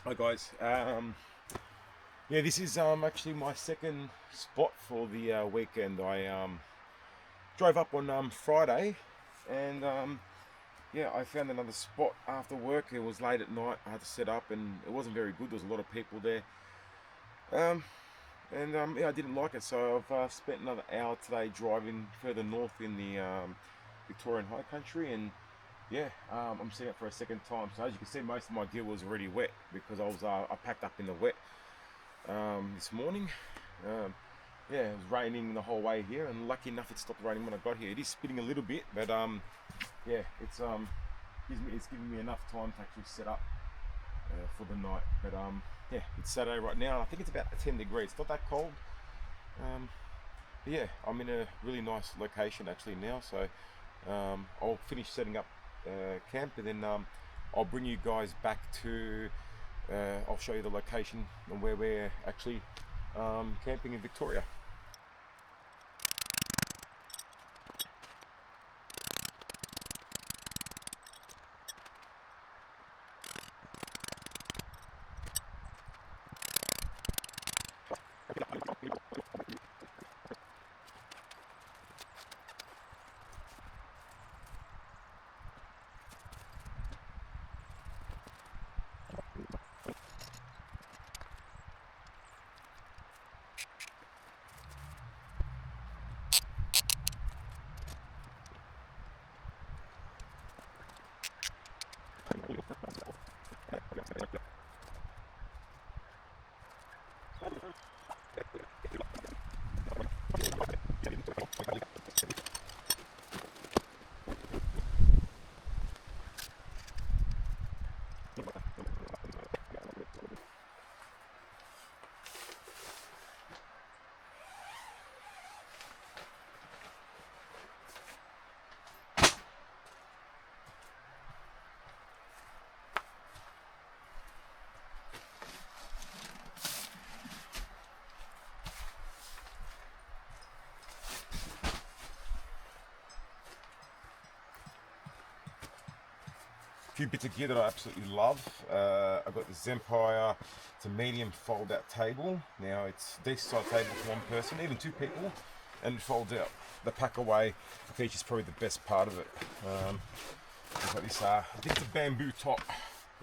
Hi guys. Yeah, this is actually my second spot for the weekend. I drove up on Friday, and yeah, I found another spot after work. It was late at night. I had to set up, and it wasn't very good. There was a lot of people there, um, and yeah, I didn't like it. So I've spent another hour today driving further north in the Victorian High Country, and yeah, I'm setting up for a second time. So as you can see, most of my gear was already wet because I packed up in the wet this morning. Um, yeah, it was raining the whole way here, and lucky enough it stopped raining when I got here. It is spitting a little bit, but yeah, it's giving me enough time to actually set up for the night. But yeah, it's Saturday right now. I think it's about 10 degrees. It's not that cold. But yeah, I'm in a really nice location actually now. So I'll finish setting up camp, and then I'll bring you guys back to. I'll show you the location and where we're actually camping in Victoria. Few bits of gear that I absolutely love. I've got this Empire. It's a medium fold-out table. Now it's a decent size table for one person, even two people, and it folds out. The pack away feature is probably the best part of it. I've got this, I think it's a bamboo top.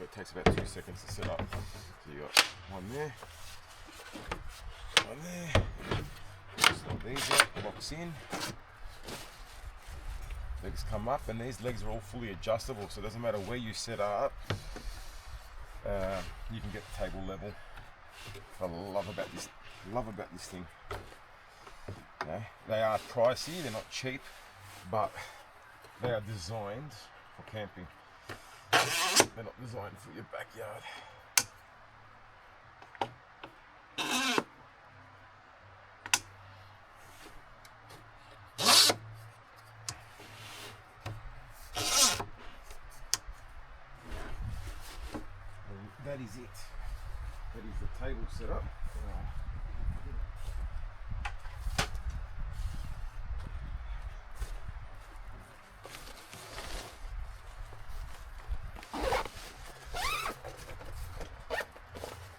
It takes about 2 seconds to set up. So you got one there, one there. Slide these out, locks in. Legs come up, and these legs are all fully adjustable, so it doesn't matter where you set up, you can get the table level. I love about this thing. Okay. They are pricey, they're not cheap, but they are designed for camping. They're not designed for your backyard. That is it. That is the table set up.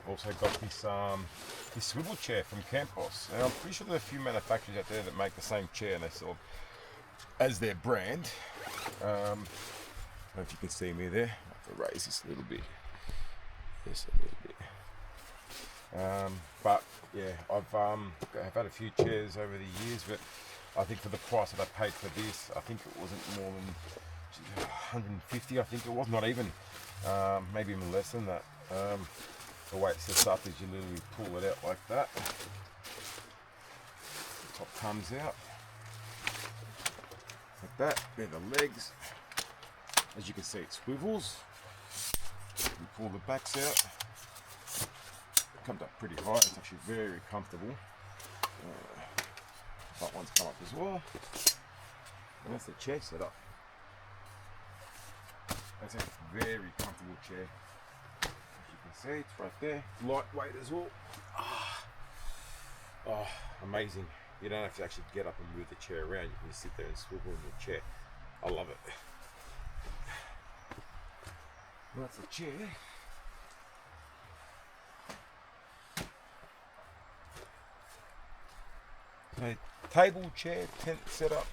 Also got this swivel chair from Campos, and I'm pretty sure there are a few manufacturers out there that make the same chair, and they sell it as their brand. I don't know if you can see me there. I have to raise this a little bit. Just a little bit. But yeah, I've had a few chairs over the years, but I think for the price that I paid for this, I think it wasn't more than 150. I think it was, not even, maybe even less than that. The way it sets up is you literally pull it out like that. The top comes out like that. There are the legs. As you can see, it swivels. You pull the backs out. It comes up pretty high. It's actually very comfortable. That one's come up as well. And that's the chair setup. That's a very comfortable chair. As you can see, it's right there. Lightweight as well. Oh, amazing. You don't have to actually get up and move the chair around. You can just sit there and swivel in your chair. I love it. Well, that's the chair. a table, chair, tent set up.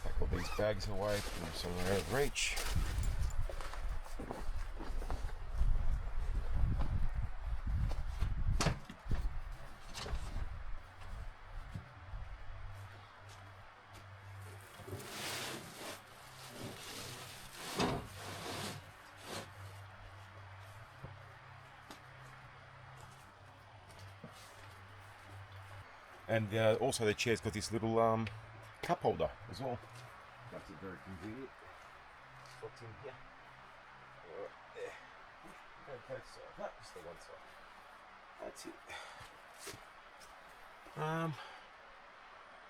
Take all these bags away, put them somewhere out of reach. And also the chair's got this little cup holder as well. That's very convenient. What's in here? Right there. Okay, so that's the one side. That's it.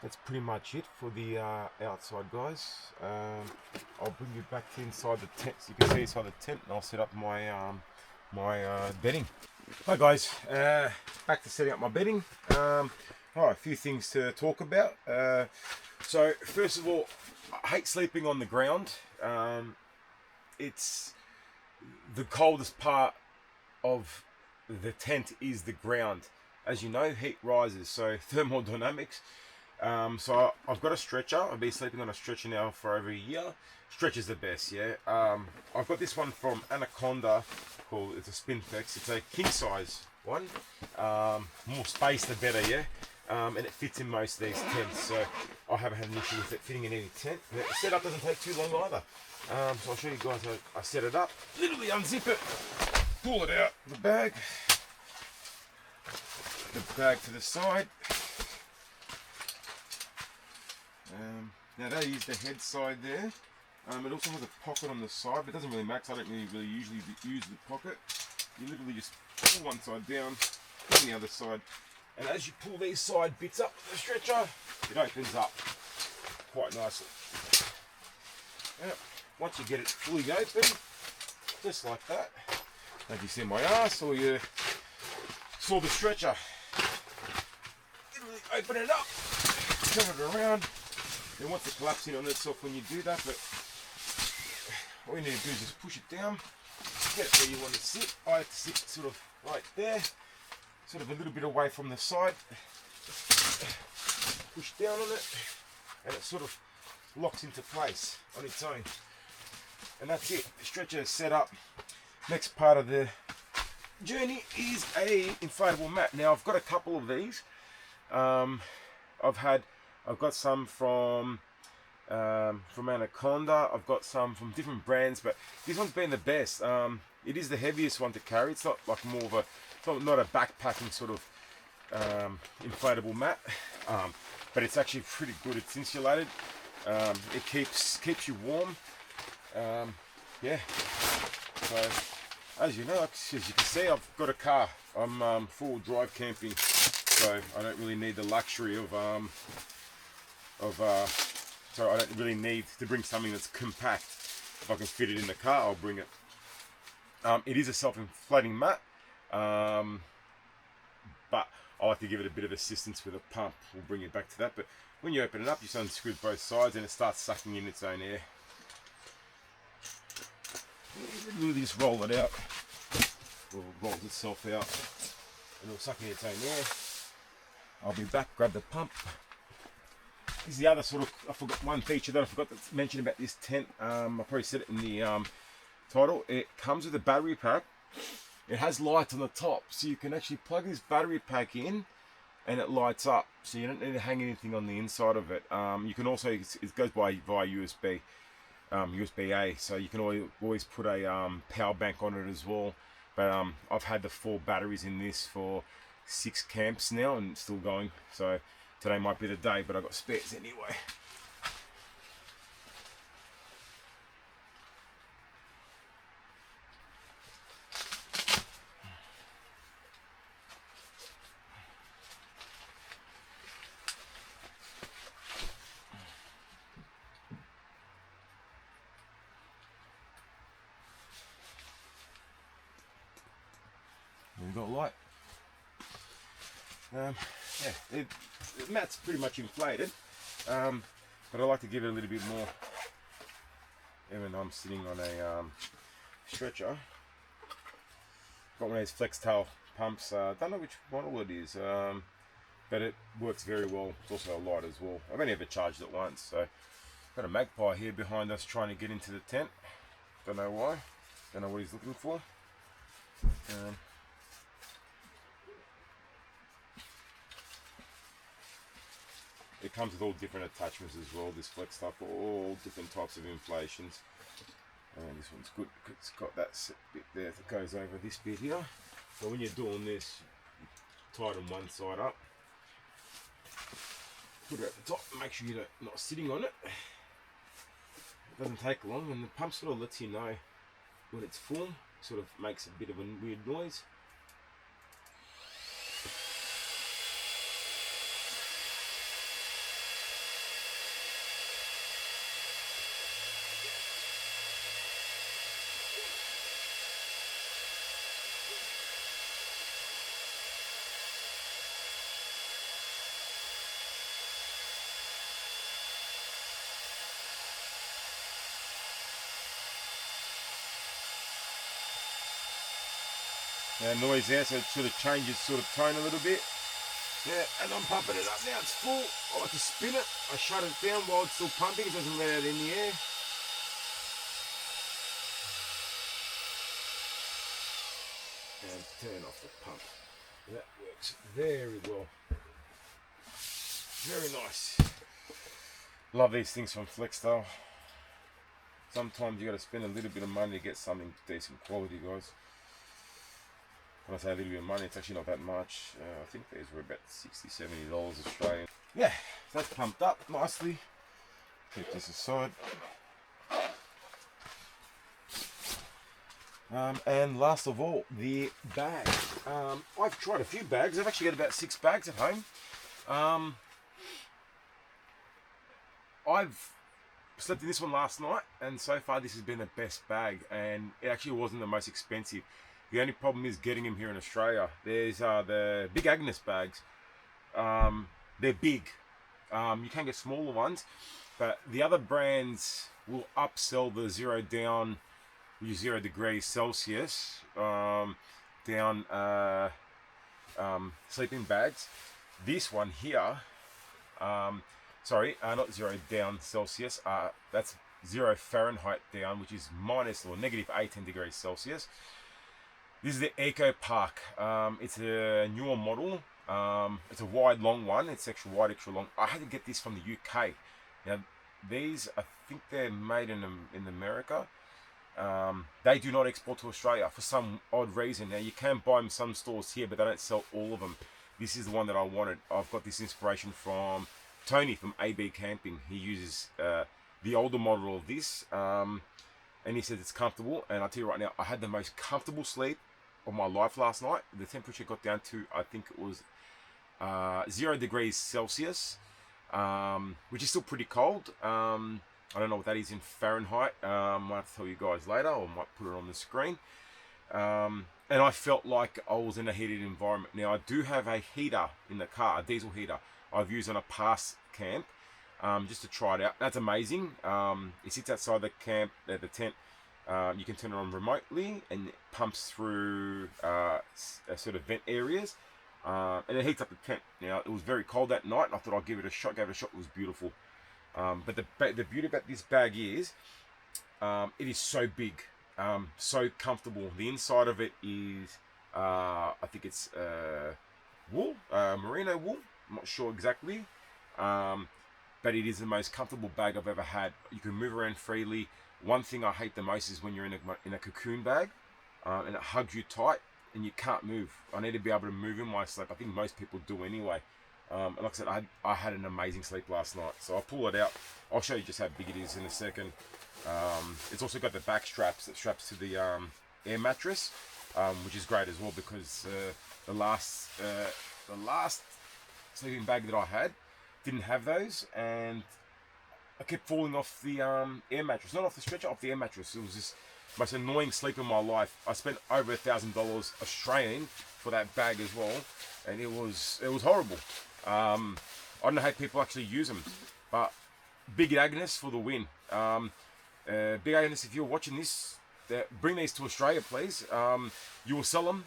That's pretty much it for the outside, guys. I'll bring you back to inside the tent, so you can see inside the tent, and I'll set up my bedding. Hi guys, back to setting up my bedding. A few things to talk about. So first of all, I hate sleeping on the ground. It's the coldest part of the tent is the ground. As you know, heat rises, so thermodynamics. So I've got a stretcher. I've been sleeping on a stretcher now for over a year. Stretcher's the best, yeah. I've got this one from Anaconda called, it's a Spinflex. It's a king size one. More space the better, yeah. And it fits in most of these tents, so I haven't had an issue with it fitting in any tent. The setup doesn't take too long either. So I'll show you guys how I set it up. Literally unzip it, pull it out the bag to the side. Now that is the head side there. It also has a pocket on the side, but it doesn't really matter. I don't really usually use the pocket. You literally just pull one side down, pull the other side, and as you pull these side bits up the stretcher, it opens up quite nicely. Once you get it fully open, just like that. If you see my ass or you saw the stretcher, literally open it up, turn it around. Then once it collapses in on itself when you do that, but all you need to do is just push it down, get it where you want to sit. I have to sit sort of right there, sort of a little bit away from the side. Push down on it, and it sort of locks into place on its own. And that's it. The stretcher is set up. Next part of the journey is a inflatable mat. Now I've got a couple of these. I've got some from Anaconda. I've got some from different brands, but this one's been the best. It is the heaviest one to carry. It's not like more of a, it's not a backpacking sort of inflatable mat, but it's actually pretty good. It's insulated. It keeps you warm. Yeah. So as you know, as you can see, I've got a car. I'm full drive camping, so I don't really need the luxury of so I don't really need to bring something that's compact. If I can fit it in the car, I'll bring it. It is a self-inflating mat, but I like to give it a bit of assistance with a pump. We'll bring it back to that. But when you open it up, you just unscrew both sides and it starts sucking in its own air. You really just roll it out. Well, it rolls itself out and it'll suck in its own air. I'll be back, grab the pump. This is the other sort of, I forgot one feature that I forgot to mention about this tent. I probably said it in the title. It comes with a battery pack. It has lights on the top, so you can actually plug this battery pack in and it lights up. So you don't need to hang anything on the inside of it. You can also, it goes via USB, USB-A, so you can always put a power bank on it as well. But I've had the 4 batteries in this for 6 camps now and it's still going. So today might be the day, but I've got spares anyway. We've got light. Yeah, the mat's pretty much inflated, but I like to give it a little bit more. Even though I'm sitting on a stretcher, got one of those flex tail pumps. Don't know which model it is. but it works very well. It's also a light as well. I've only ever charged it once, so got a magpie here behind us trying to get into the tent. Don't know why. Don't know what he's looking for. It comes with all different attachments as well. This flex stuff, all different types of inflations. And this one's good because it's got that bit there that goes over this bit here. So when you're doing this, you tighten one side up, put it at the top, make sure you're not sitting on it. It doesn't take long, and the pump sort of lets you know when it's full. Sort of makes a bit of a weird noise. Noise there, so it sort of changes sort of tone a little bit. Yeah, and I'm pumping it up now, it's full. I like to spin it, I shut it down while it's still pumping, it doesn't let out in the air. And turn off the pump. That works very well. Very nice. Love these things from Flexstyle. Sometimes you got to spend a little bit of money to get something decent quality, guys. When I say a little bit of money, it's actually not that much. I think these were about $60, $70 Australian. Yeah, so that's pumped up nicely. Keep this aside. And last of all, the bag. I've tried a few bags. I've actually got about 6 bags at home. I've slept in this one last night, and so far this has been the best bag, and it actually wasn't the most expensive. The only problem is getting them here in Australia. There's the big Agnes bags. They're big. You can get smaller ones, but the other brands will upsell the 0 down, 0 degrees Celsius down sleeping bags. This one here, not 0 down Celsius. That's 0 Fahrenheit down, which is minus or negative 18 degrees Celsius. This is the Eco Park. It's a newer model. It's a wide, long one. It's extra wide, extra long. I had to get this from the UK. Now, these, I think they're made in America. They do not export to Australia for some odd reason. Now, you can buy them in some stores here, but they don't sell all of them. This is the one that I wanted. I've got this inspiration from Tony from AB Camping. He uses the older model of this. And he says it's comfortable, and I'll tell you right now, I had the most comfortable sleep of my life last night. The temperature got down to, I think it was 0 degrees Celsius, which is still pretty cold. I don't know what that is in Fahrenheit. I might have to tell you guys later, or might put it on the screen. And I felt like I was in a heated environment. Now, I do have a heater in the car, a diesel heater, I've used on a past camp. Just to try it out. That's amazing. It sits outside the camp, the tent. You can turn it on remotely, and it pumps through sort of vent areas, and it heats up the tent. Now, it was very cold that night, and I thought I'd give it a shot. Gave it a shot. It was beautiful. But the beauty about this bag is, it is so big, so comfortable. The inside of it is, I think it's wool, merino wool. I'm not sure exactly. But it is the most comfortable bag I've ever had. You can move around freely. One thing I hate the most is when you're in a cocoon bag, and it hugs you tight and you can't move. I need to be able to move in my sleep. I think most people do anyway. And like I said, I had an amazing sleep last night. So I'll pull it out. I'll show you just how big it is in a second. It's also got the back straps that straps to the air mattress, which is great as well, because the last sleeping bag that I had didn't have those, and I kept falling off the air mattress, not off the stretcher, off the air mattress. It was just the most annoying sleep in my life. I spent over $1,000 Australian for that bag as well, and it was horrible. I don't know how people actually use them, but Big Agnes for the win. Big Agnes, if you're watching this, bring these to Australia, please. You will sell them.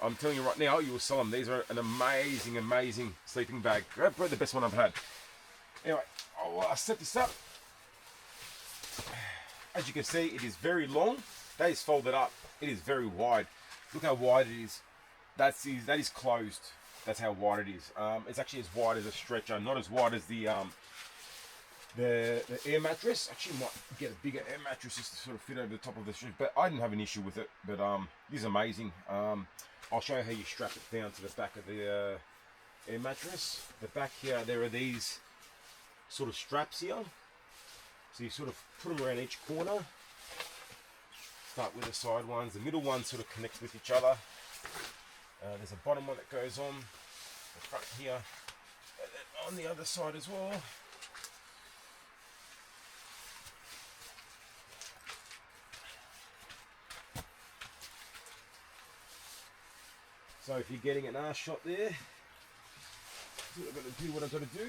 I'm telling you right now, you will sell them. These are an amazing, amazing sleeping bag. Probably the best one I've had. Anyway, I'll set this up. As you can see, it is very long. That is folded up. It is very wide. Look how wide it is. That is closed. That's how wide it is. It's actually as wide as a stretcher, not as wide as the air mattress. Actually, might get a bigger air mattress just to sort of fit over the top of the stretcher, but I didn't have an issue with it. But this is amazing. I'll show you how you strap it down to the back of the air mattress. The back here, there are these sort of straps here. So you sort of put them around each corner. Start with the side ones. The middle ones sort of connect with each other. There's a bottom one that goes on the front here, and then on the other side as well. So if you're getting an arse shot there, I'm going to do what I've got to do.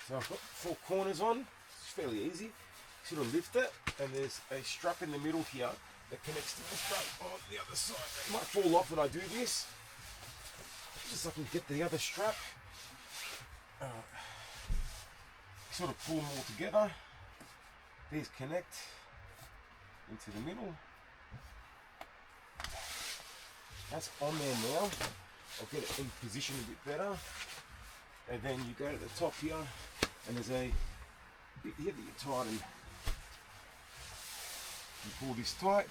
So I've got 4 corners on. It's fairly easy. Sort of lift it, and there's a strap in the middle here that connects to the strap on the other side. It might fall off when I do this, just so I can get the other strap. Sort of pull them all together. These connect into the middle. That's on there now. I'll get it in position a bit better. And then you go to the top here, and there's a bit here that you tighten. You pull this tight.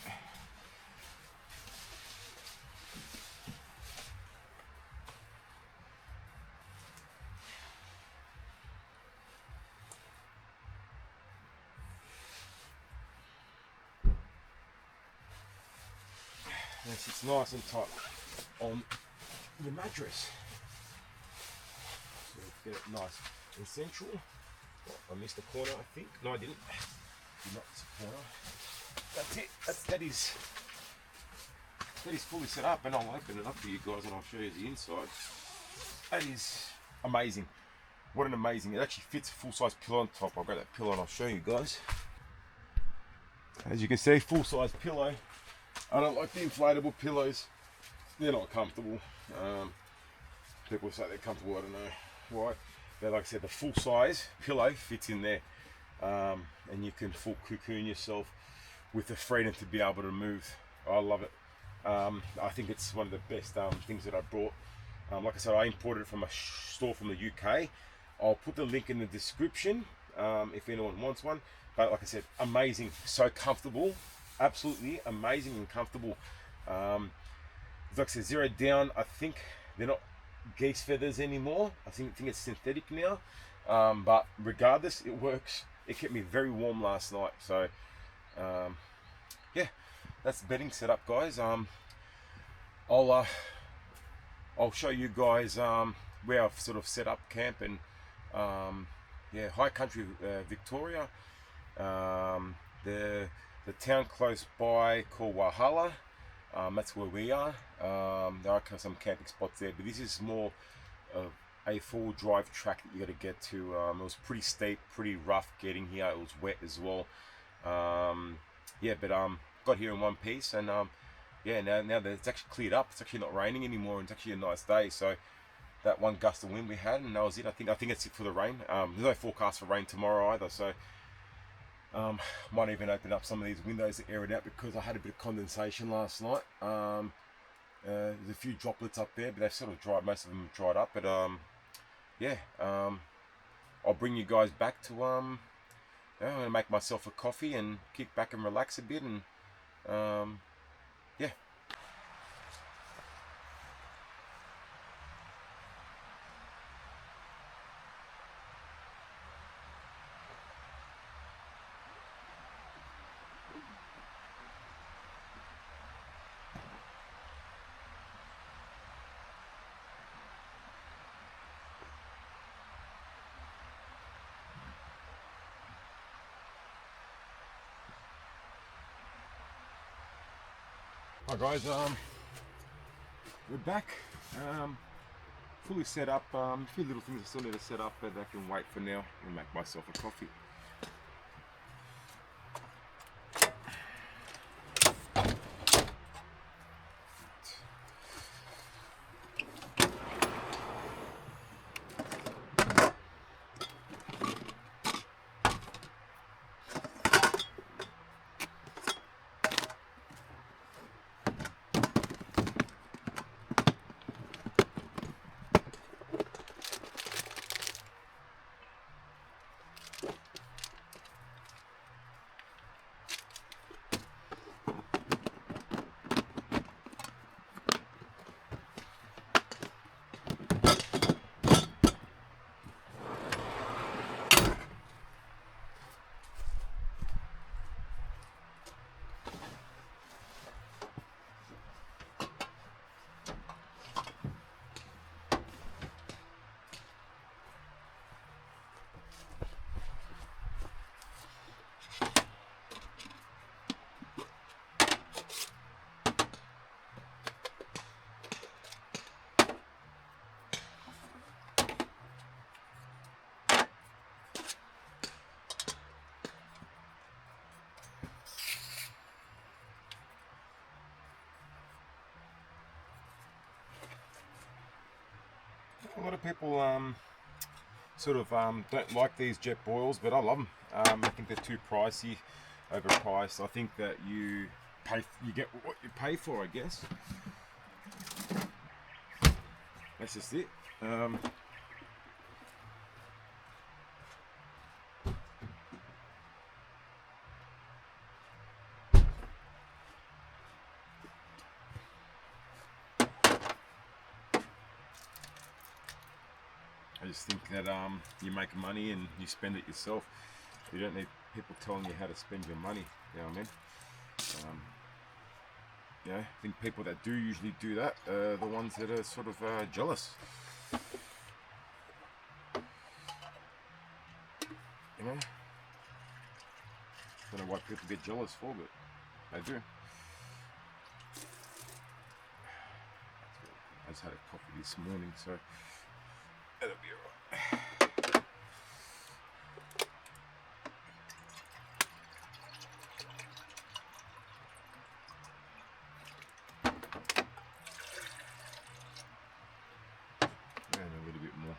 And it sits nice and tight on the mattress. So get it nice and central. Oh, I missed a corner, I think. No, I didn't. Did not miss a corner. That's it. That is fully set up, and I'll open it up for you guys and I'll show you the inside. That is amazing. What an amazing, it actually fits a full-size pillow on top. I'll grab that pillow and I'll show you guys. As you can see, full-size pillow. I don't like the inflatable pillows. They're not comfortable. People say they're comfortable, I don't know why. But like I said, the full-size pillow fits in there. And you can full cocoon yourself with the freedom to be able to move. I love it. I think it's one of the best things that I brought. Like I said, I imported it from a store from the UK. I'll put the link in the description if anyone wants one. But like I said, amazing, so comfortable, absolutely amazing and comfortable. Like I said, zero down. I think they're not geese feathers anymore. I think it's synthetic now. But regardless, it works. It kept me very warm last night. So yeah, that's the bedding setup, guys. I'll show you guys where I've sort of set up camp in yeah, high country Victoria. The town close by called Walhalla. That's where we are. There are some camping spots there, but this is more of a full drive track that you got to get to. It was pretty steep, pretty rough getting here. It was wet as well. Yeah, but got here in one piece, and yeah, now that it's actually cleared up, it's actually not raining anymore, and it's actually a nice day. So that one gust of wind we had, and that was it. I think it's it for the rain. There's no forecast for rain tomorrow either, so might even open up some of these windows to air it out, because I had a bit of condensation last night. There's a few droplets up there, but they've sort of dried. Most of them have dried up, but yeah, I'll bring you guys back to I'm gonna make myself a coffee and kick back and relax a bit, and yeah. Hi guys, we're back, fully set up. A few little things I still need to set up, but I can wait for now and make myself a coffee. A lot of people sort of don't like these jet boils, but I love them. I think they're too pricey, overpriced. I think that you get what you pay for, I guess. That's just it. I just think that you make money and you spend it yourself. You don't need people telling you how to spend your money. You know what I mean? I think people that do usually do that are the ones that are sort of jealous. You know? I don't know what people get jealous for, but they do. I just had a coffee this morning, so it'll be alright. And a little bit more.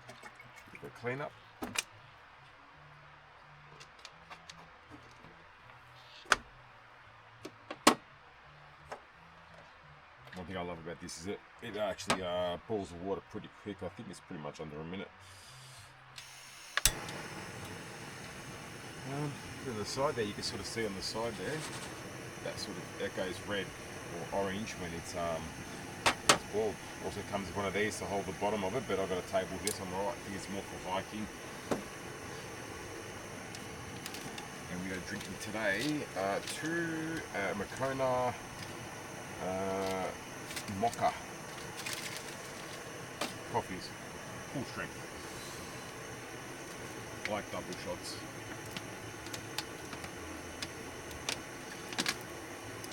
A bit of clean up. One thing I love about this is it actually boils the water pretty quick. I think it's pretty much under a minute. On the side there, you can sort of see on the side there, that goes red or orange when it's boiled. Also comes with one of these to hold the bottom of it, but I've got a table here, so I'm alright. I think it's more for hiking. And we are drinking today two Makona mocha coffees, full strength, like double shots.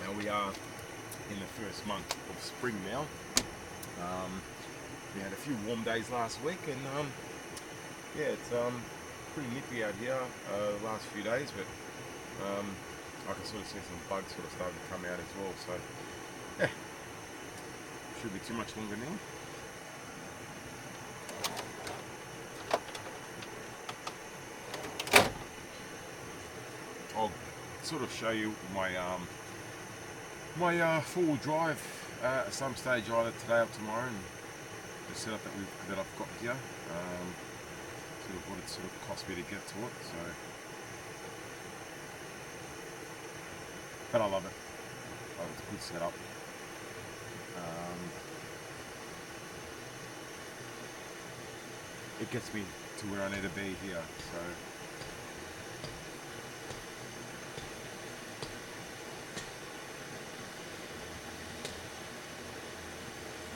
Now we are in the first month of spring now. We had a few warm days last week, and yeah, it's pretty nippy out here the last few days, but I can sort of see some bugs sort of starting to come out as well. So yeah, should be too much longer now. I'll sort of show you my four-wheel drive at some stage, either today or tomorrow, and the setup that I've got here. Sort of what it sort of cost me to get to it. So, but I love it. It's a good setup. It gets me to where I need to be here. So.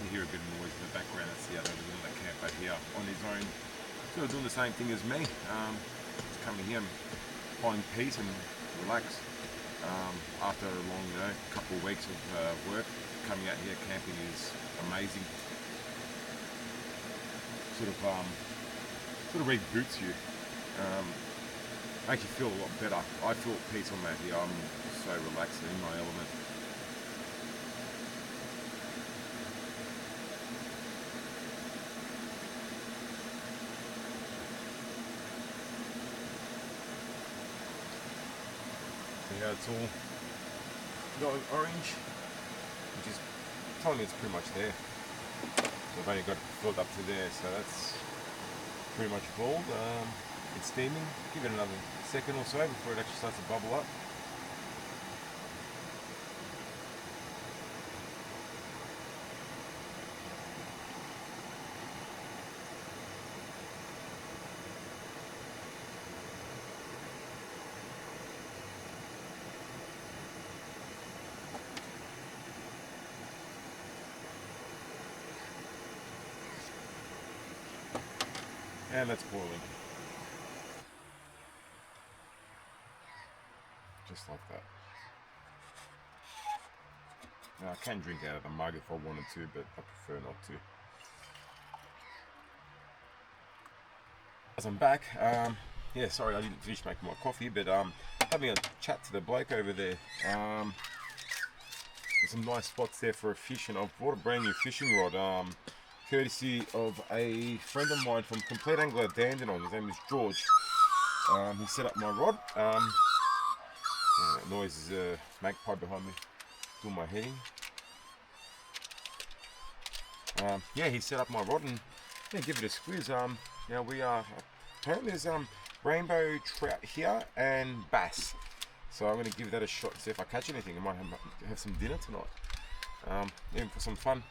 You hear a bit of noise in the background. That's the other little camper here on his own, sort of doing the same thing as me. Just coming here and find peace and relax after a long, couple of weeks of work. Coming out here camping is amazing. Sort of reboots you. Makes you feel a lot better. I feel at peace on that here. I'm so relaxed and in my element. Yeah, it's all got orange, which is telling me it's pretty much there. I've only got it filled up to there, so that's pretty much boiled. It's steaming. Give it another second or so before it actually starts to bubble up. And that's boiling. Just like that. Now I can drink out of the mug if I wanted to, but I prefer not to. As I'm back, yeah, sorry I didn't finish making my coffee, but having a chat to the bloke over there. some nice spots there for a fish, and I've bought a brand new fishing rod, courtesy of a friend of mine from Complete Angler Dandenong. His name is George. He set up my rod. That noise is a magpie behind me doing my heading. Yeah, he set up my rod and yeah, give it a squeeze. Now we are apparently there's rainbow trout here and bass, so I'm going to give that a shot and see if I catch anything. I might have some dinner tonight. Yeah, for some fun.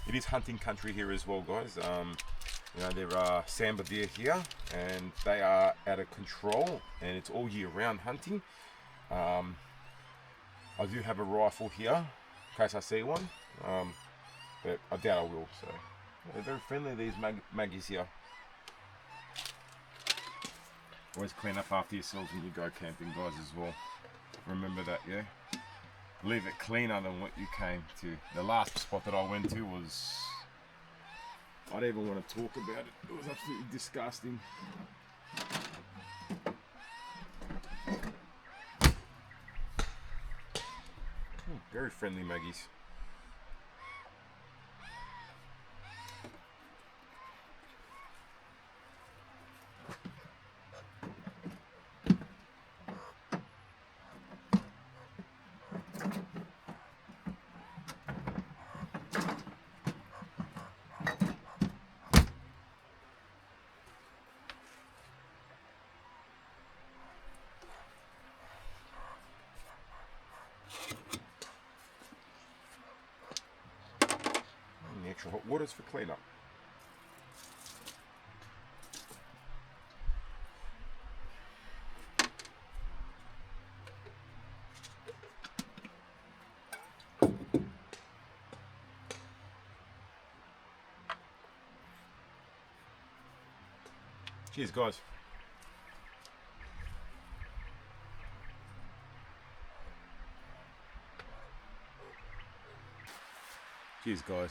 It is hunting country here as well, guys. You know, there are sambar deer here, and they are out of control, and it's all year round hunting. I do have a rifle here in case I see one, but I doubt I will. So they're very friendly, these maggies here. Always clean up after yourselves when you go camping, guys, as well. Remember that, yeah? Leave it cleaner than what you came to. The last spot that I went to was... I don't even want to talk about it. It was absolutely disgusting. Very friendly maggies. Extra hot waters for cleanup. Cheers, guys. Cheers, guys.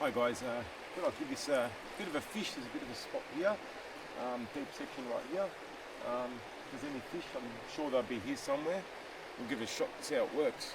Hi guys, thought I'll give this a bit of a fish. There's a bit of a spot here, deep section right here. If there's any fish, I'm sure they'll be here somewhere. We'll give it a shot to see how it works.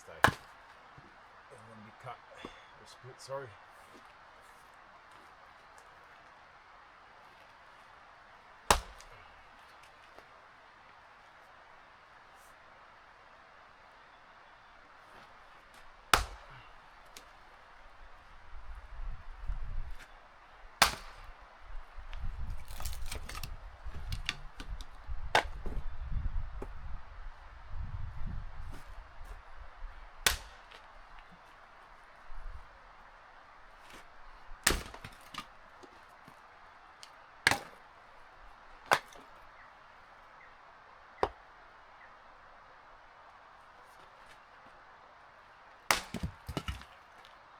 stay. Doesn't want to be cut or split, sorry.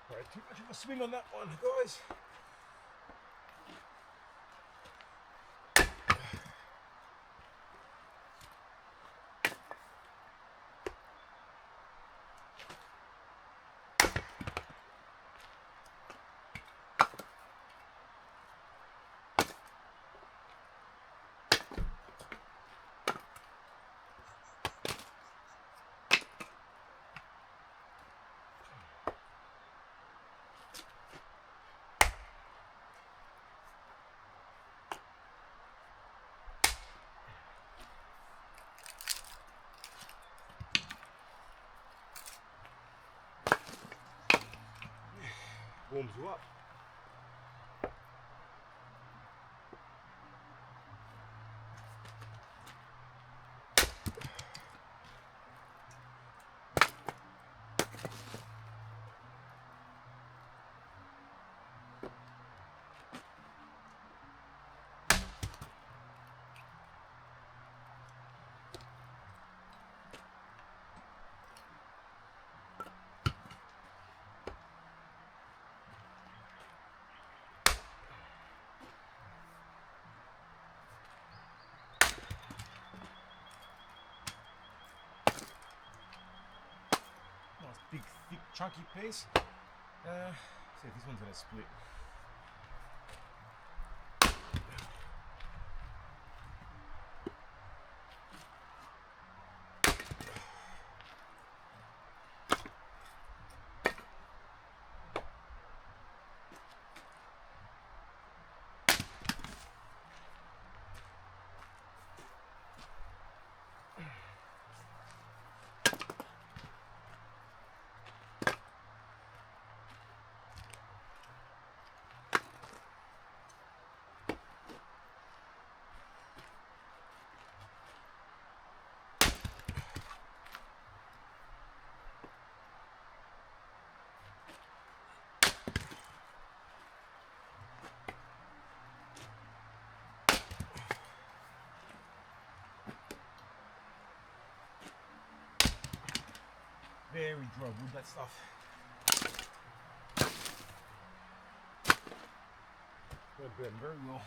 Right, too much of a swing on that one, guys. Warms you up. Big, thick, chunky piece. See if this one's going to split. Very dry wood, that stuff. Going to burn very well.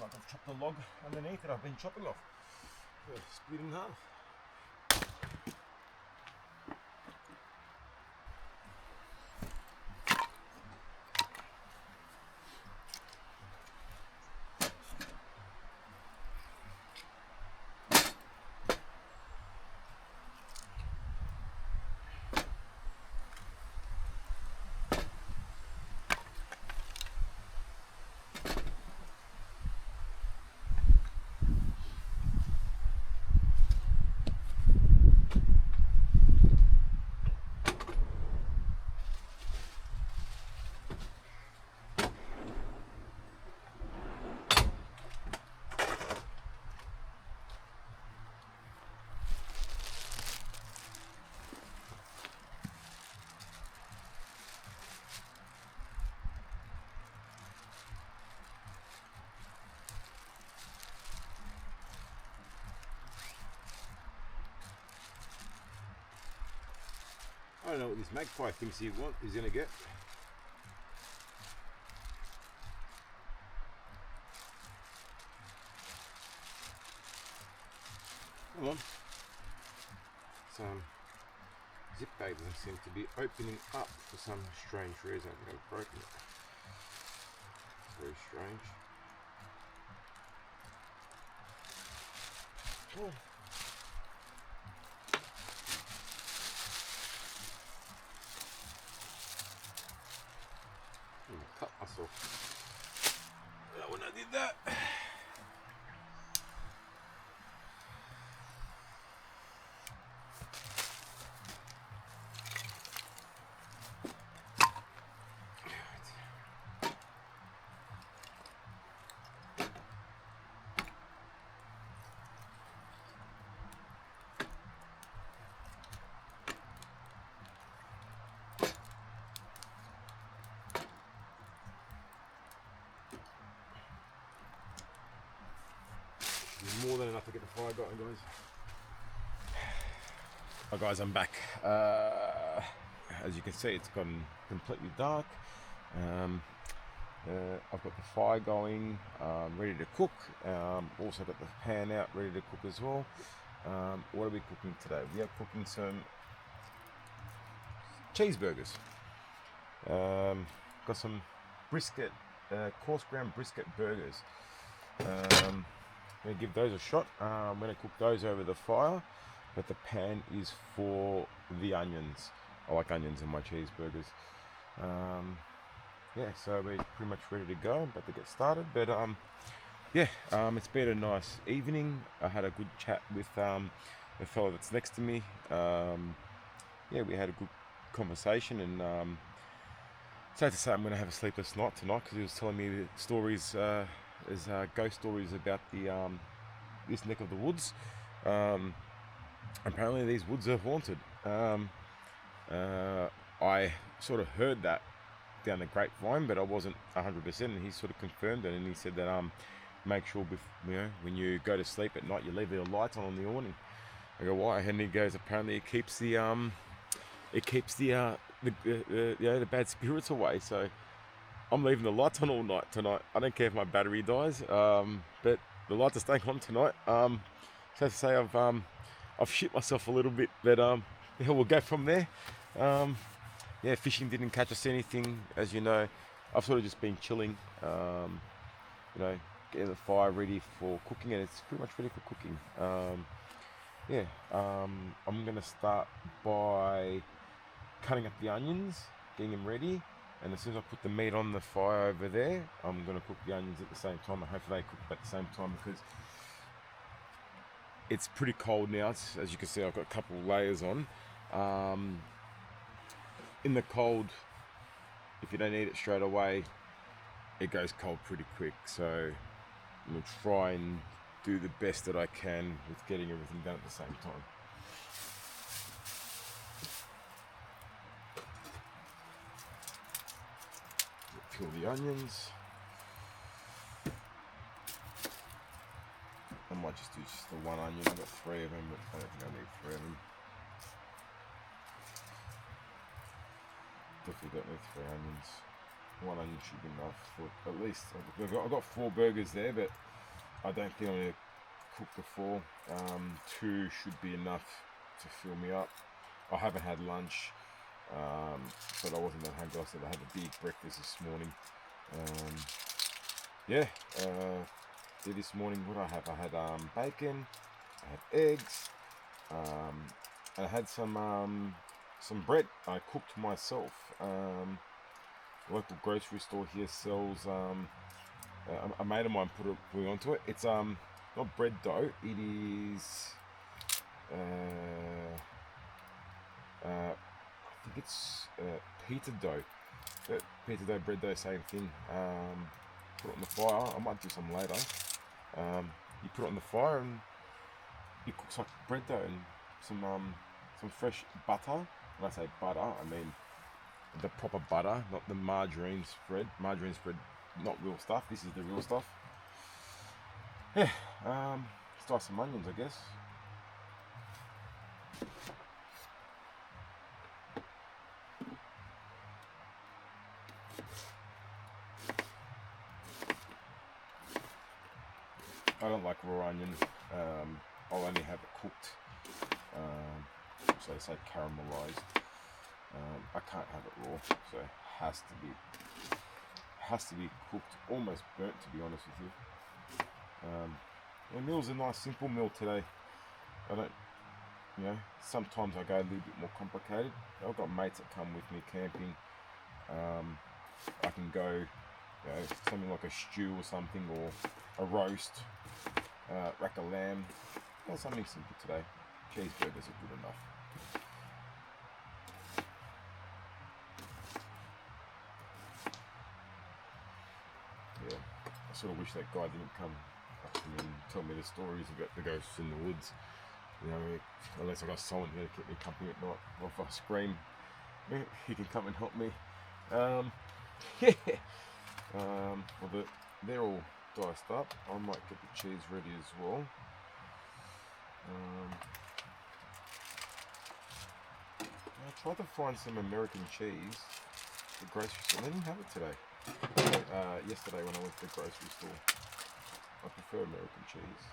Like I've chopped the log underneath that I've been chopping off. Split in half. don't know what this magpie thinks he's gonna get. Come on. Some zip bag doesn't seem to be opening up for some strange reason. I think I've broken it. Very strange. Oh. Cut myself. When I did that. More than enough to get the fire going, guys. Oh, guys, I'm back. As you can see, it's gone completely dark. I've got the fire going, ready to cook. Also got the pan out, ready to cook as well. What are we cooking today? We are cooking some cheeseburgers. Got some brisket, coarse ground brisket burgers. I'm going to give those a shot. I'm going to cook those over the fire, but the pan is for the onions. I like onions in my cheeseburgers. Yeah, so we're pretty much ready to go. I'm about to get started, but it's been a nice evening. I had a good chat with the fellow that's next to me. We had a good conversation, and sad to say I'm going to have a sleepless night tonight because he was telling me the stories. There's ghost stories about the this neck of the woods. Apparently these woods are haunted. I sort of heard that down the grapevine, but I wasn't 100%, and he sort of confirmed it, and he said that make sure when you go to sleep at night you leave the lights on in the awning. I go, why? And he goes, apparently it keeps the bad spirits away. So I'm leaving the lights on all night tonight. I don't care if my battery dies, but the lights are staying on tonight. So to say I've shit myself a little bit, but we'll go from there. Fishing didn't catch us anything, as you know. I've sort of just been chilling, getting the fire ready for cooking, and it's pretty much ready for cooking. I'm gonna start by cutting up the onions, getting them ready. And as soon as I put the meat on the fire over there, I'm going to cook the onions at the same time. And hopefully they cook at the same time, because it's pretty cold now. As you can see, I've got a couple of layers on. In the cold, if you don't eat it straight away, it goes cold pretty quick. So I'm going to try and do the best that I can with getting everything done at the same time. Peel the onions. I might just do just the one onion. I've got 3 of them, but I don't think I need 3 of them. Definitely don't need 3 onions. 1 onion should be enough for at least. I've got 4 burgers there, but I don't think I'm going to cook the 4. 2 should be enough to fill me up. I haven't had lunch. But I wasn't that hungry. I said I had a big breakfast this morning. This morning, what I have? I had bacon, I had eggs, I had some bread I cooked myself. The local grocery store here sells a mate of mine put me onto it. It's not bread dough. It is I think it's pita dough. Pita dough, bread dough, same thing. Put it on the fire. I might do some later. You put it on the fire and it cooks like bread dough, and some fresh butter. When I say butter, I mean the proper butter, not the margarine spread. Margarine spread, not real stuff. This is the real stuff. Yeah. Let's dice some onions, I guess. don't like raw onion. I'll only have it cooked. So they say caramelized. I can't have it raw, so it has to be cooked, almost burnt, to be honest with you. The meal's a nice simple meal today. I don't, sometimes I go a little bit more complicated. I've got mates that come with me camping. I can go, something like a stew or something, or a roast, rack of lamb, or something simple today. Cheeseburgers are good enough. Yeah, I sort of wish that guy didn't come up to me and tell me the stories about the ghosts in the woods. Unless I got someone here to keep me company at night. Or if I scream, he can come and help me. Well, they're all diced up. I might get the cheese ready as well. I tried to find some American cheese at the grocery store. They didn't have it today. Yesterday when I went to the grocery store. I prefer American cheese.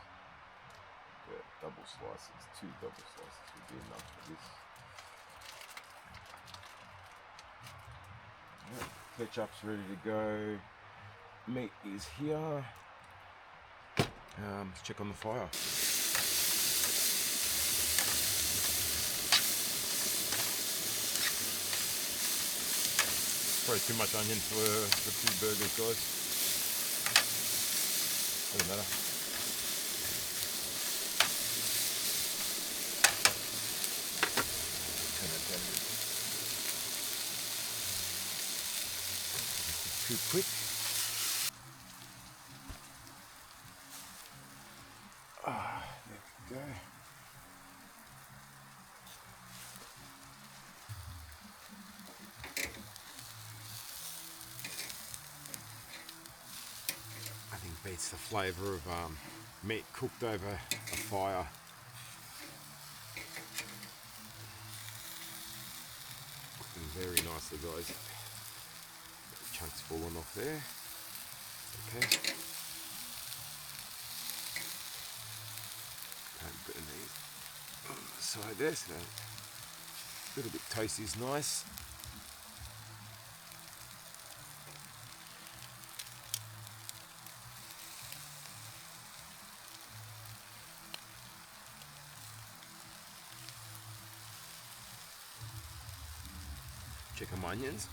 Yeah, double slices. 2 double slices would be enough for this. Yeah, ketchup's ready to go. Meat is here. Let's check on the fire. Probably too much onion for 2 burgers, guys. Doesn't matter. Turn that down a bit. Too quick. There we go. Nothing beats the flavour of meat cooked over a fire. Cooking very nicely, guys. Chunks falling off there. Okay. Don't burn these on the side there, so a little bit toasty is nice. Check my onions.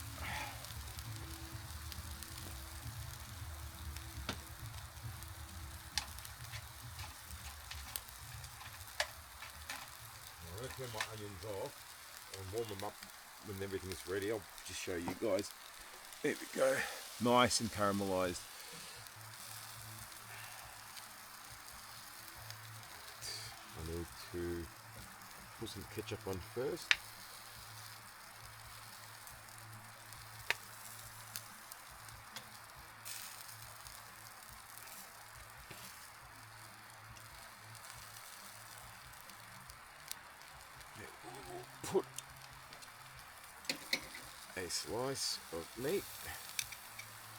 I'm going to turn my onions off and warm them up when everything's ready. I'll just show you guys. There we go. Nice and caramelized. I need to put some ketchup on first. We'll put a slice of meat.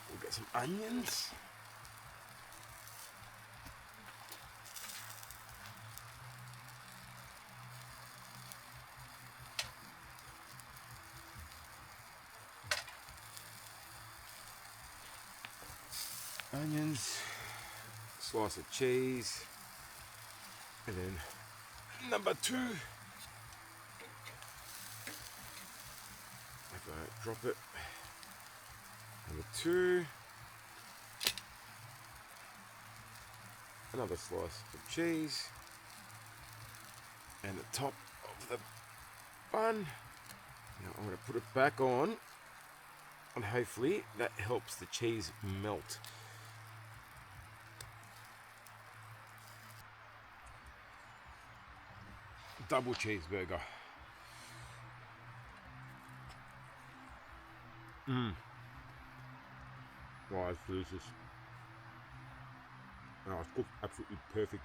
We'll get some onions. Onions, slice of cheese, and then number 2. If I drop it, number 2, another slice of cheese, and the top of the bun. Now I'm going to put it back on, and hopefully that helps the cheese melt. Double cheeseburger. Wow, it's delicious. Oh, it's cooked absolutely perfect.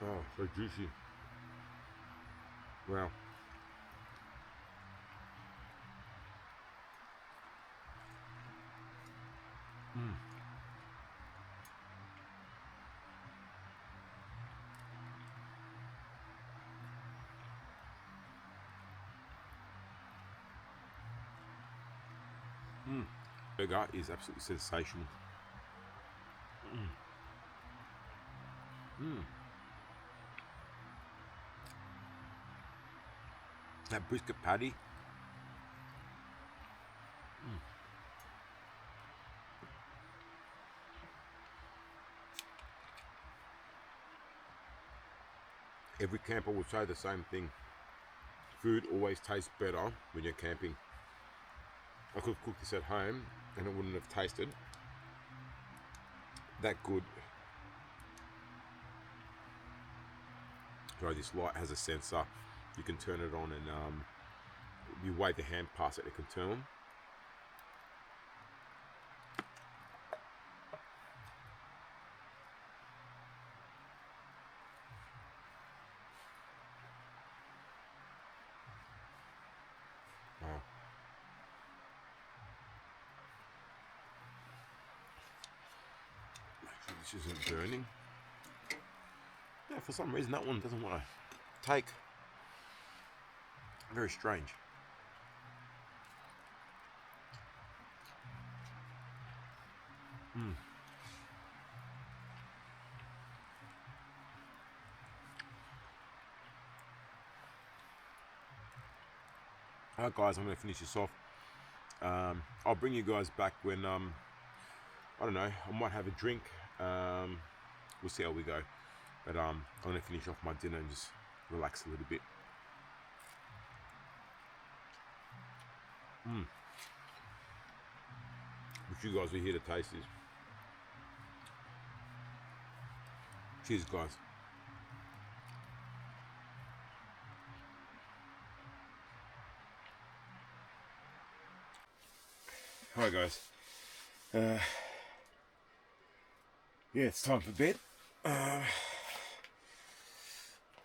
Oh, so juicy. Wow. Burger is absolutely sensational. That brisket patty. Every camper will say the same thing. Food always tastes better when you're camping. I could cook this at home and it wouldn't have tasted that good. So this light has a sensor. You can turn it on and you wave the hand past it, it can turn on. Wow. Make sure this isn't burning. Yeah, for some reason that one doesn't want to take. Very strange. Alright guys, I'm going to finish this off. I'll bring you guys back when, I don't know, I might have a drink. We'll see how we go. But I'm going to finish off my dinner and just relax a little bit. Wish you guys were here to taste this. Cheers guys. Hi guys. Yeah, it's time for bed.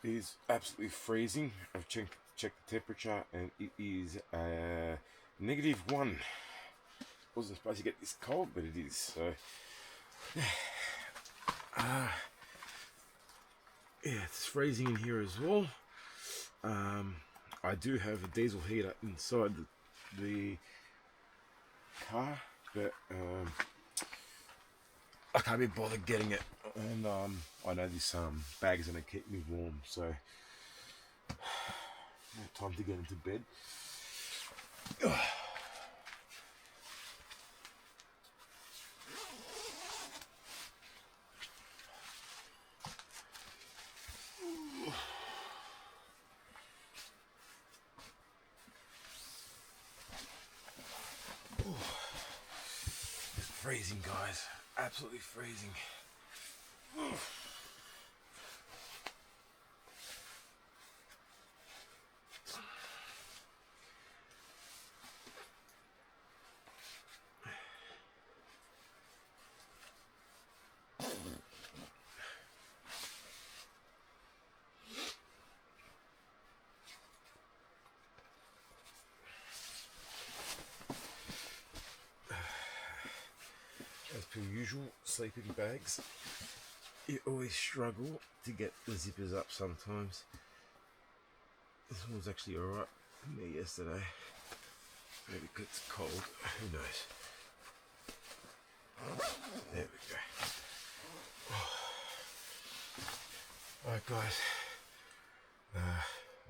It is absolutely freezing. I've checked the temperature and it is -1. Wasn't supposed to get this cold, but it is. So yeah, it's freezing in here as well. I do have a diesel heater inside the car, but I can't be bothered getting it, and I know this bag is going to keep me warm, so time to get into bed. It's freezing, guys. Absolutely freezing. As per usual, sleeping bags. You always struggle to get the zippers up sometimes. This one was actually alright for me yesterday. Maybe because it's cold, who knows. There we go. Alright guys,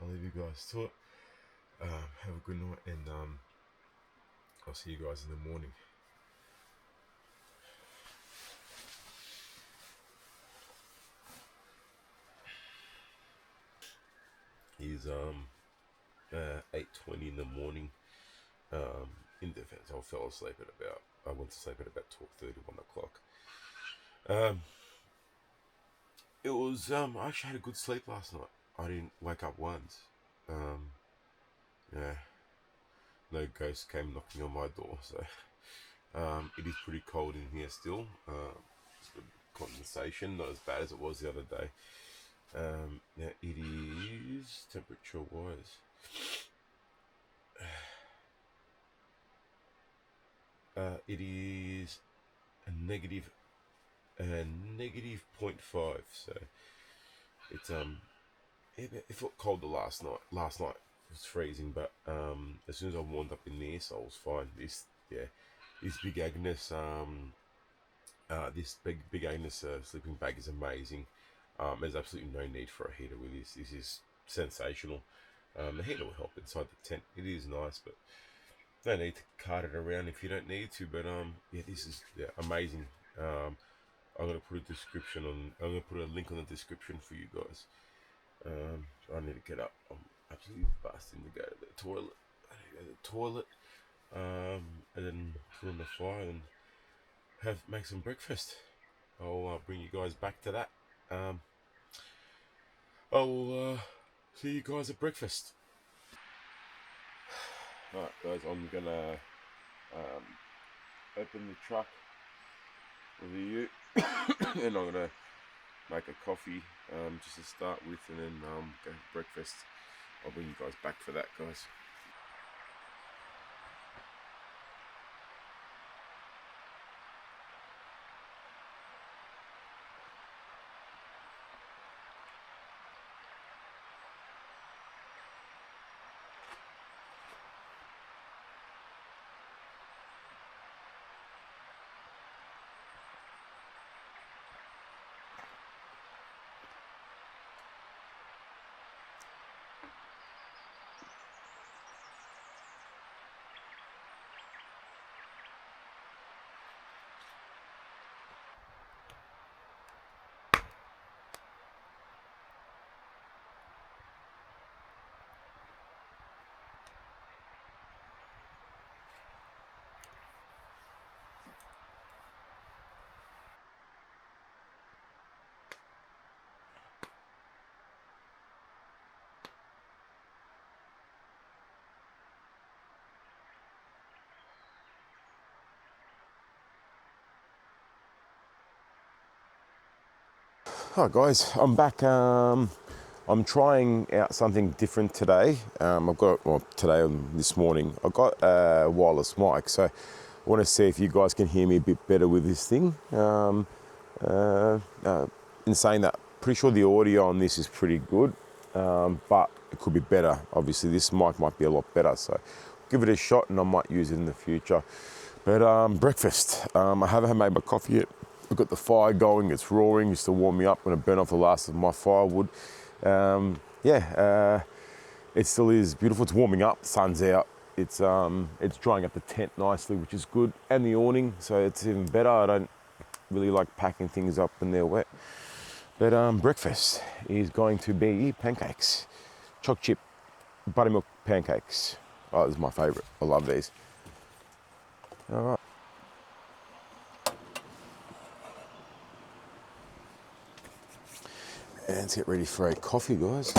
I'll leave you guys to it. Have a good night, and I'll see you guys in the morning. It's 8:20 in the morning. In defense, I fell asleep at about, I went to sleep at about 12:30, 1 o'clock. It was, I actually had a good sleep last night. I didn't wake up once. Yeah, no ghost came knocking on my door, so it is pretty cold in here still. Condensation, not as bad as it was the other day. Now it is temperature wise. It is a negative 0.5, so it's it felt colder last night. Last night it was freezing, but as soon as I warmed up in there, so I was fine. This yeah, this big Agnes, this big Agnes sleeping bag is amazing. There's absolutely no need for a heater with this. This is sensational. The heater will help inside the tent. It is nice, but no need to cart it around if you don't need to. But yeah, this is, yeah, amazing. I'm gonna put a description on. I'm gonna put a link on the description for you guys. I need to get up. I'm absolutely busting to go to the toilet. I need to go to the toilet. And then put on the fire and make some breakfast. I'll bring you guys back to that. Um, I'll see you guys at breakfast. Alright, guys, I'm gonna um, open the truck with you, and I'm gonna make a coffee just to start with, and then go to breakfast. I'll bring you guys back for that, guys. Hi guys, I'm back. I'm trying out something different today. I've got, well, today this morning, I've got a wireless mic, so I want to see if you guys can hear me a bit better with this thing. In saying that, pretty sure the audio on this is pretty good, but it could be better. Obviously, this mic might be a lot better, so give it a shot, and I might use it in the future. But breakfast, I haven't made my coffee yet. I've got the fire going, it's roaring, just to warm me up when I burn off the last of my firewood. It still is beautiful. It's warming up, the sun's out. It's drying up the tent nicely, which is good, and the awning, so it's even better. I don't really like packing things up when they're wet. But breakfast is going to be pancakes, choc chip, buttermilk pancakes. Oh, this is my favourite. I love these. All right. And let's get ready for a coffee, guys.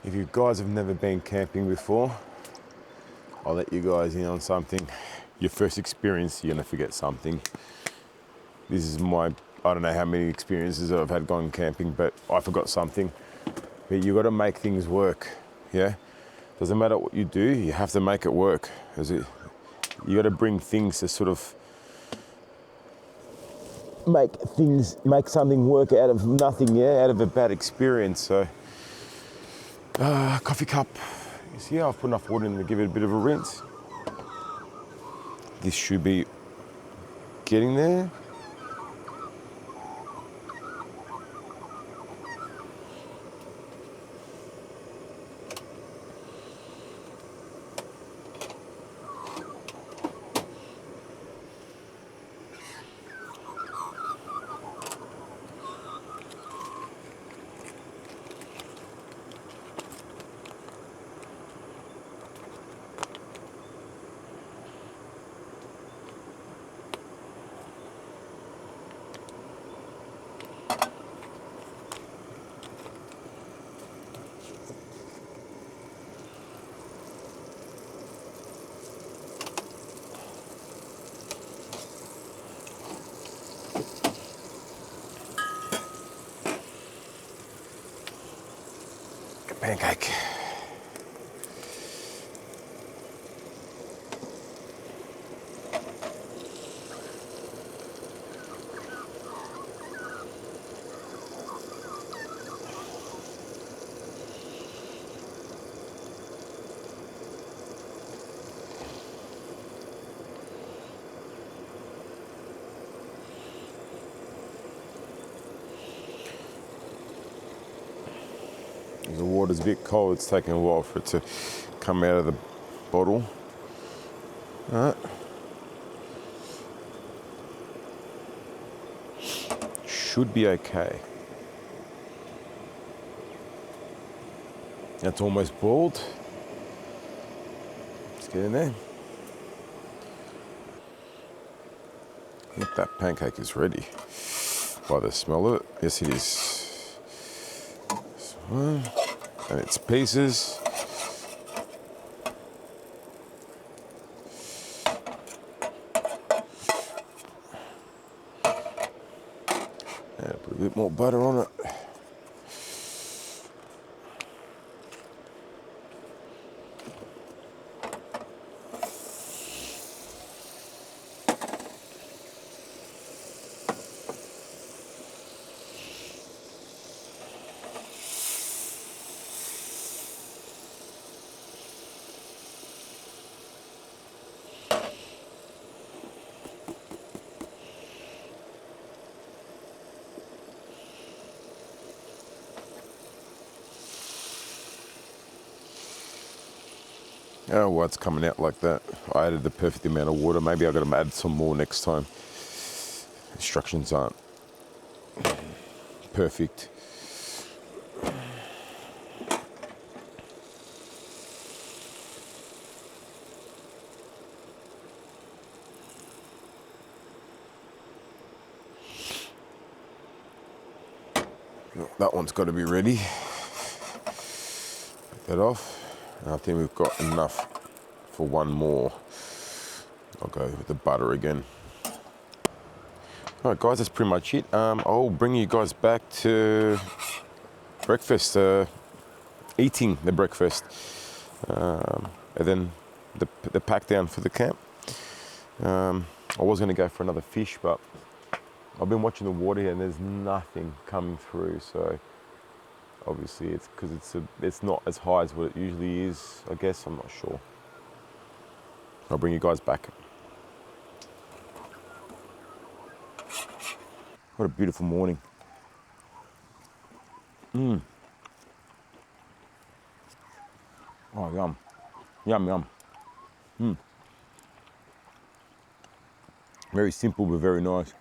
If you guys have never been camping before, I'll let you guys in on something. Your first experience, you're gonna forget something. This is I don't know how many experiences I've had going camping, but I forgot something. But you gotta make things work, yeah? Doesn't matter what you do, you have to make it work. You gotta bring things to sort of make something work out of nothing, yeah? Out of a bad experience, so. Coffee cup. You see how I've put enough water in to give it a bit of a rinse. This should be getting there. Pancake. water's a bit cold. It's taking a while for it to come out of the bottle. All right. Should be okay. That's almost boiled. Let's get in there. I think that pancake is ready by the smell of it. Yes, it is. This one. And it's pieces. And put a bit more butter on it. Oh, well, it's coming out like that. I added the perfect amount of water. Maybe I've got to add some more next time. Instructions aren't perfect. That one's got to be ready. Put that off. I think we've got enough for one more. I'll go with the butter again. All right, guys, that's pretty much it. I'll bring you guys back to breakfast, eating the breakfast, and then the pack down for the camp. I was going to go for another fish, but I've been watching the water here and there's nothing coming through, so obviously it's because it's not as high as what it usually is, I guess. I'm not sure. I'll bring you guys back. What a beautiful morning. Oh, yum. Yum, yum. Very simple, but very nice.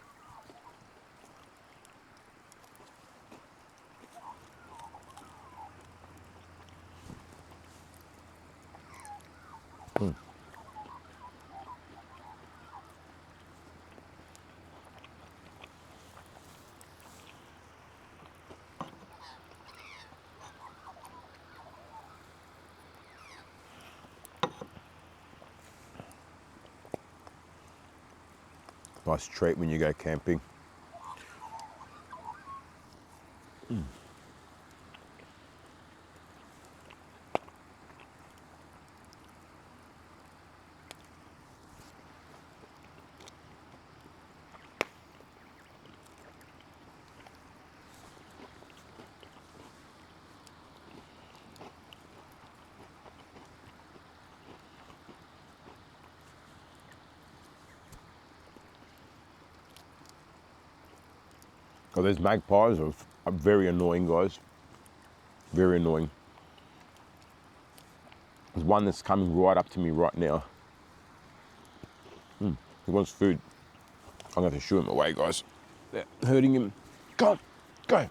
Nice treat when you go camping. Oh, these magpies are very annoying, guys. Very annoying. There's one that's coming right up to me right now. He wants food. I'm going to shoo him away, guys. They're hurting him. Go on, go.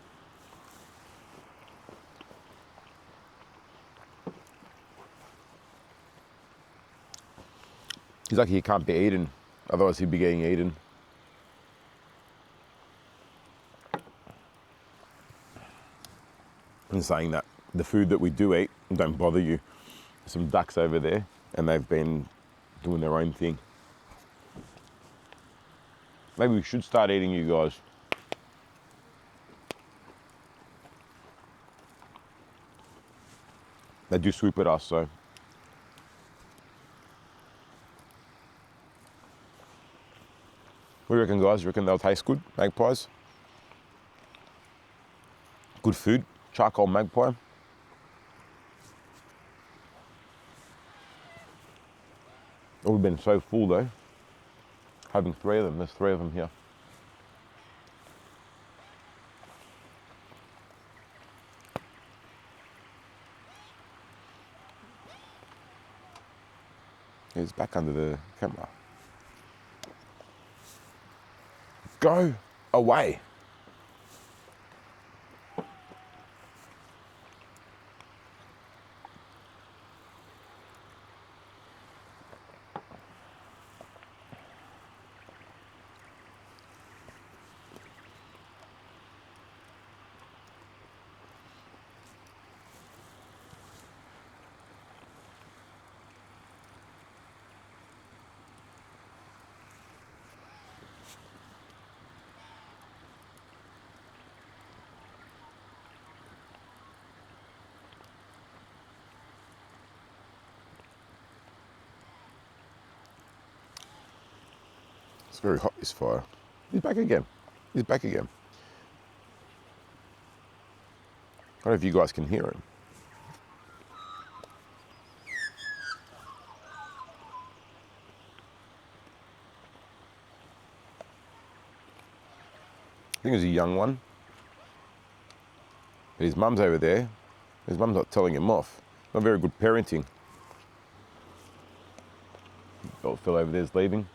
He's lucky he can't be eaten. Otherwise, he'd be getting eaten. And saying that, the food that we do eat don't bother you. There's some ducks over there, and they've been doing their own thing. Maybe we should start eating you guys. They do swoop at us, so. What do you reckon, guys? You reckon they'll taste good, magpies? Good food, charcoal magpie. Oh, we've been so full though. Having 3 of them, there's 3 of them here. It's back under the camera. Go away. It's very hot, this fire. He's back again. He's back again. I don't know if you guys can hear him. I think it was a young one. But his mum's over there. His mum's not telling him off. Not very good parenting. The old fellow over there's leaving.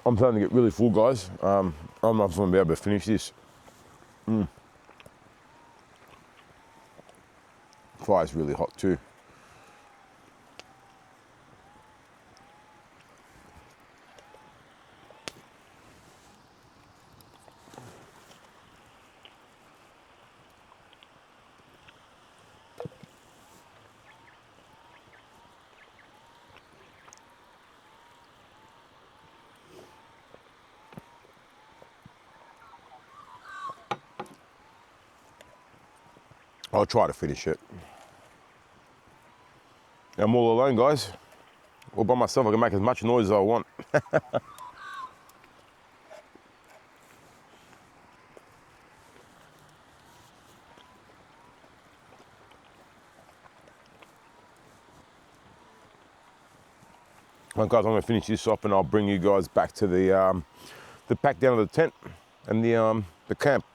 I'm starting to get really full, guys. I'm not going to be able to finish this. Fire's really hot too. I'll try to finish it. I'm all alone, guys. All by myself. I can make as much noise as I want. Well, guys, I'm going to finish this off, and I'll bring you guys back to the pack down of the tent and the camp.